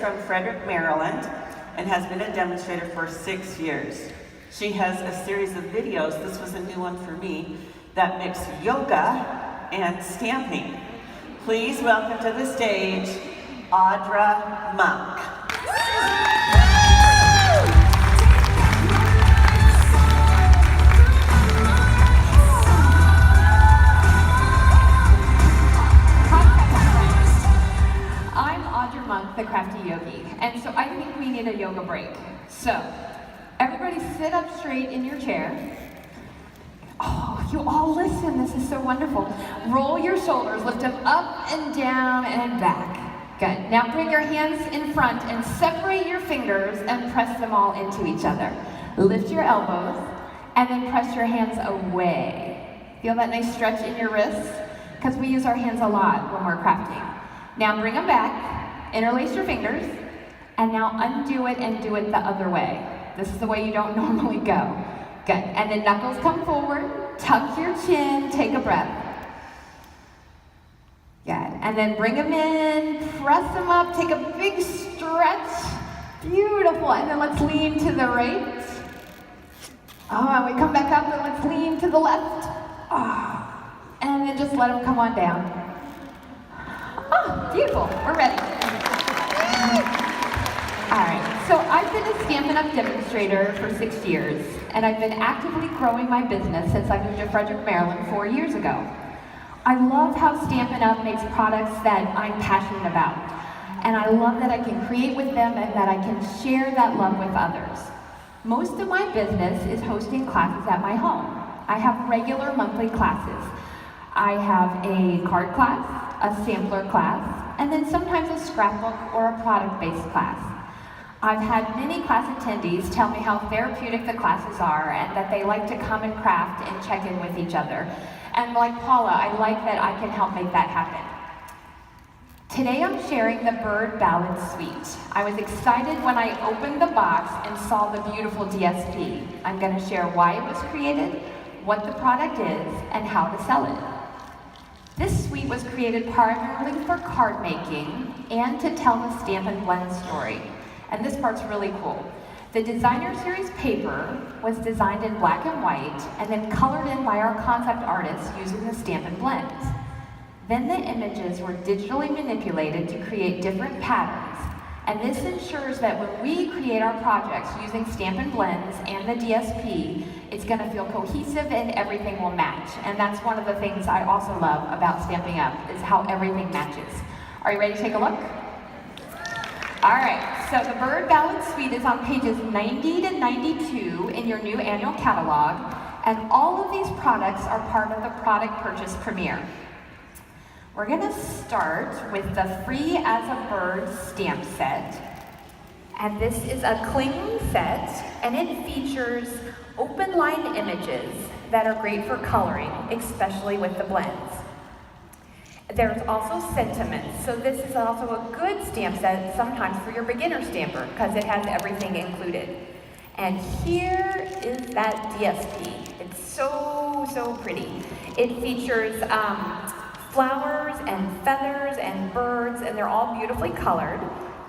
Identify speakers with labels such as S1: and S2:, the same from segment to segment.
S1: from Frederick, Maryland, and has been a demonstrator for 6 years. She has a series of videos, this was a new one for me, that mix yoga and stamping. Please welcome to the stage, Audra Monk.
S2: I'm Audra Monk, the Crafty Yogi, and so I think we need a yoga break. So, everybody sit up straight in your chair. Oh, you all listen, this is so wonderful. Roll your shoulders, lift them up and down and back. Good. Now bring your hands in front and separate your fingers and press them all into each other. Lift your elbows and then press your hands away. Feel that nice stretch in your wrists? Because we use our hands a lot when we're crafting. Now bring them back, interlace your fingers, and now undo it and do it the other way. This is the way you don't normally go. Good. And then knuckles come forward, tuck your chin, take a breath. Good. And then bring them in, press them up, take a big stretch. Beautiful. And then let's lean to the right. Oh, and we come back up and let's lean to the left. Oh. And then just let them come on down. Oh, beautiful. We're ready. All right, so I've been a Stampin' Up! Demonstrator for 6 years, and I've been actively growing my business since I moved to Frederick, Maryland 4 years ago. I love how Stampin' Up! Makes products that I'm passionate about, and I love that I can create with them and that I can share that love with others. Most of my business is hosting classes at my home. I have regular monthly classes. I have a card class, a sampler class, and then sometimes a scrapbook or a product-based class. I've had many class attendees tell me how therapeutic the classes are and that they like to come and craft and check in with each other. And like Paula, I like that I can help make that happen. Today I'm sharing the Bird Ballad Suite. I was excited when I opened the box and saw the beautiful DSP. I'm going to share why it was created, what the product is, and how to sell it. This suite was created primarily for card making and to tell the Stampin' Blend story. And this part's really cool. The designer series paper was designed in black and white and then colored in by our concept artists using the Stampin' Blends. Then the images were digitally manipulated to create different patterns. And this ensures that when we create our projects using Stampin' Blends and the DSP, it's gonna feel cohesive and everything will match. And that's one of the things I also love about Stampin' Up! Is how everything matches. Are you ready to take a look? All right, so the Bird Ballad Suite is on pages 90 to 92 in your new annual catalog, and all of these products are part of the product purchase premiere. We're gonna start with the Free as a Bird stamp set, and this is a clinging set, and it features open line images that are great for coloring, especially with the blends. There's also sentiments, so this is also a good stamp set sometimes for your beginner stamper because it has everything included. And here is that DSP. It's so pretty. It features flowers and feathers and birds, and they're all beautifully colored.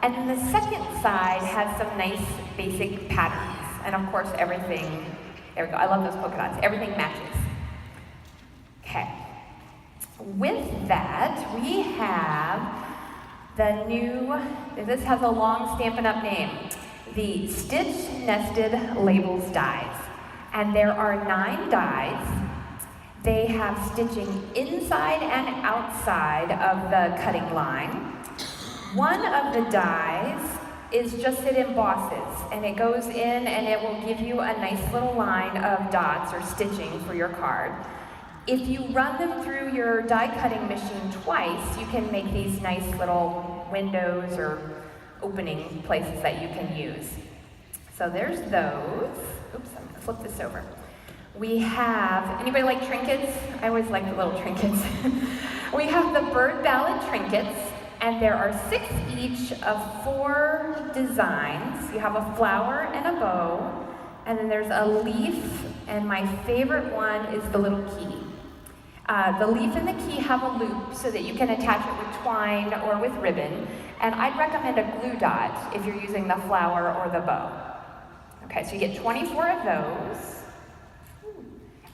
S2: And then the second side has some nice basic patterns. And of course everything, there we go, I love those polka dots, everything matches. Okay. With that, we have the new, this has a long Stampin' Up! Name, the Stitch Nested Labels dies. And there are 9 dies. They have stitching inside and outside of the cutting line. One of the dies is just it embosses, and it goes in and it will give you a nice little line of dots or stitching for your card. If you run them through your die cutting machine twice, you can make these nice little windows or opening places that you can use. So there's those. Oops, I'm gonna flip this over. We have, anybody like trinkets? I always like the little trinkets. We have the Bird Ballad trinkets, and there are 6 each of 4 designs. You have a flower and a bow, and then there's a leaf, and my favorite one is the little key. The leaf and the key have a loop so that you can attach it with twine or with ribbon, And I'd recommend a glue dot if you're using the flower or the bow. Okay, so you get 24 of those.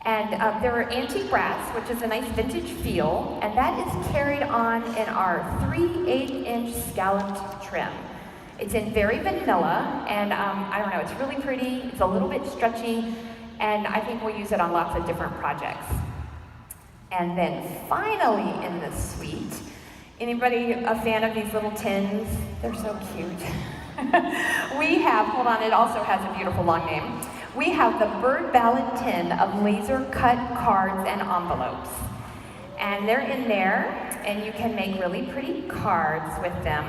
S2: And there are antique brass, which is a nice vintage feel, and that is carried on in our 3/8-inch scalloped trim. It's in very vanilla, and I don't know, it's really pretty, it's a little bit stretchy, and I think we'll use it on lots of different projects. And then finally in the suite, anybody a fan of these little tins? They're so cute. We have, hold on, it also has a beautiful long name. We have the Bird Ballad tin of laser cut cards and envelopes. And they're in there, and you can make really pretty cards with them.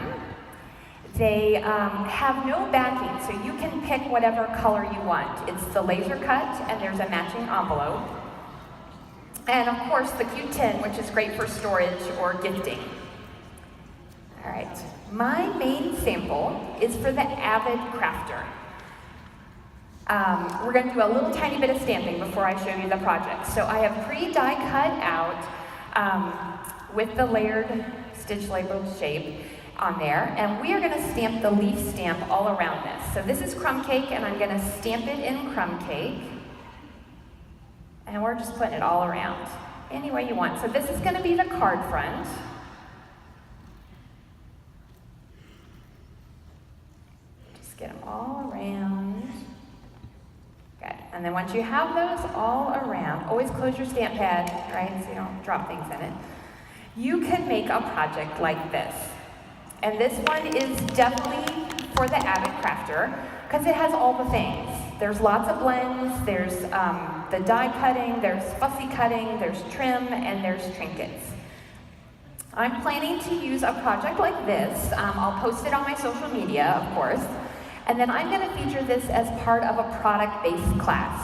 S2: They have no backing, so you can pick whatever color you want. It's the laser cut, and there's a matching envelope. And of course, the cute tin, which is great for storage or gifting. All right, my main sample is for the avid crafter. We're going to do a little tiny bit of stamping before I show you the project. So I have pre-die cut out with the layered stitch labeled shape on there, and we are going to stamp the leaf stamp all around this. So this is crumb cake, and I'm going to stamp it in crumb cake, and we're just putting it all around any way you want. So this is going to be the card front. Just get them all around. Good. And then once you have those all around, always close your stamp pad, right, so you don't drop things in it. You can make a project like this. And this one is definitely for the avid crafter because it has all the things. There's lots of blends, there's the die cutting, there's fussy cutting, there's trim, and there's trinkets. I'm planning to use a project like this. I'll post it on my social media, of course. And then I'm going to feature this as part of a product-based class.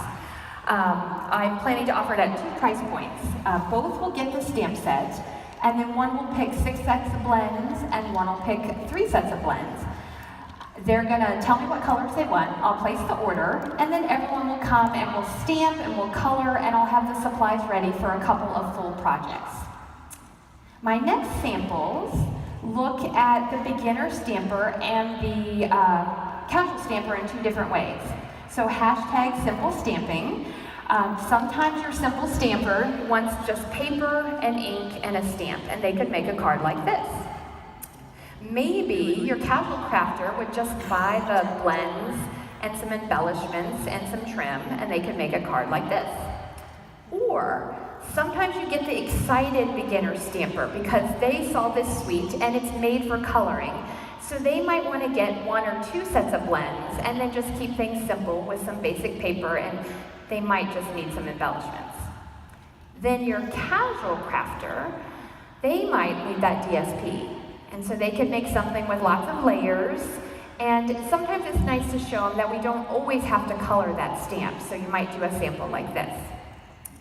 S2: I'm planning to offer it at 2 price points. Both will get the stamp set, and then one will pick 6 sets of blends, and one will pick 3 sets of blends. They're going to tell me what colors they want. I'll place the order, and then everyone will come and we'll stamp and we'll color, and I'll have the supplies ready for a couple of full projects. My next samples look at the beginner stamper and the casual stamper in 2 different ways. So hashtag simple stamping. Sometimes your simple stamper wants just paper and ink and a stamp, and they could make a card like this. Maybe your casual crafter would just buy the blends and some embellishments and some trim, and they could make a card like this. Or sometimes you get the excited beginner stamper because they saw this suite and it's made for coloring. So they might want to get 1 or 2 sets of blends and then just keep things simple with some basic paper, and they might just need some embellishments. Then your casual crafter, they might need that DSP. And so they could make something with lots of layers, and sometimes it's nice to show them that we don't always have to color that stamp, so you might do a sample like this.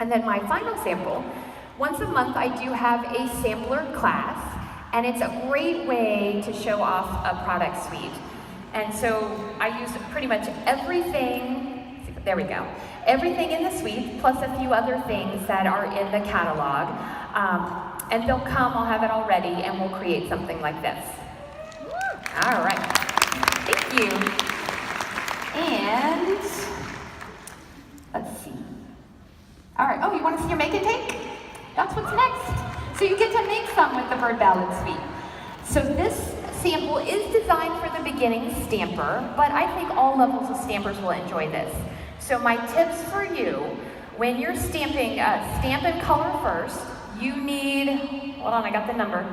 S2: And then my final sample, once a month I do have a sampler class, and it's a great way to show off a product suite. And so I use pretty much everything, there we go, everything in the suite, plus a few other things that are in the catalog. And they'll come, I'll have it all ready, and we'll create something like this. All right, thank you. And, let's see. All right, oh, you want to see your make and take? That's what's next. So you get to make some with the Bird Ballad suite. So this sample is designed for the beginning stamper, but I think all levels of stampers will enjoy this. So my tips for you, when you're stamping, stamp and color first. You need, hold on, I got the number.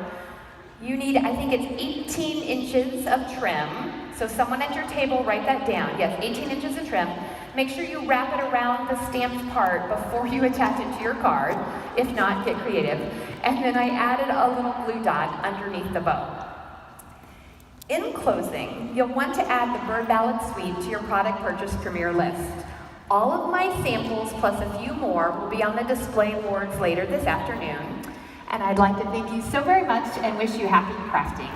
S2: You need, I think it's 18 inches of trim. So someone at your table, write that down. Yes, 18 inches of trim. Make sure you wrap it around the stamped part before you attach it to your card. If not, get creative. And then I added a little glue dot underneath the bow. In closing, you'll want to add the Bird Ballad suite to your product purchase premier list. All of my samples, plus a few more, will be on the display boards later this afternoon. And I'd like to thank you so very much and wish you happy crafting.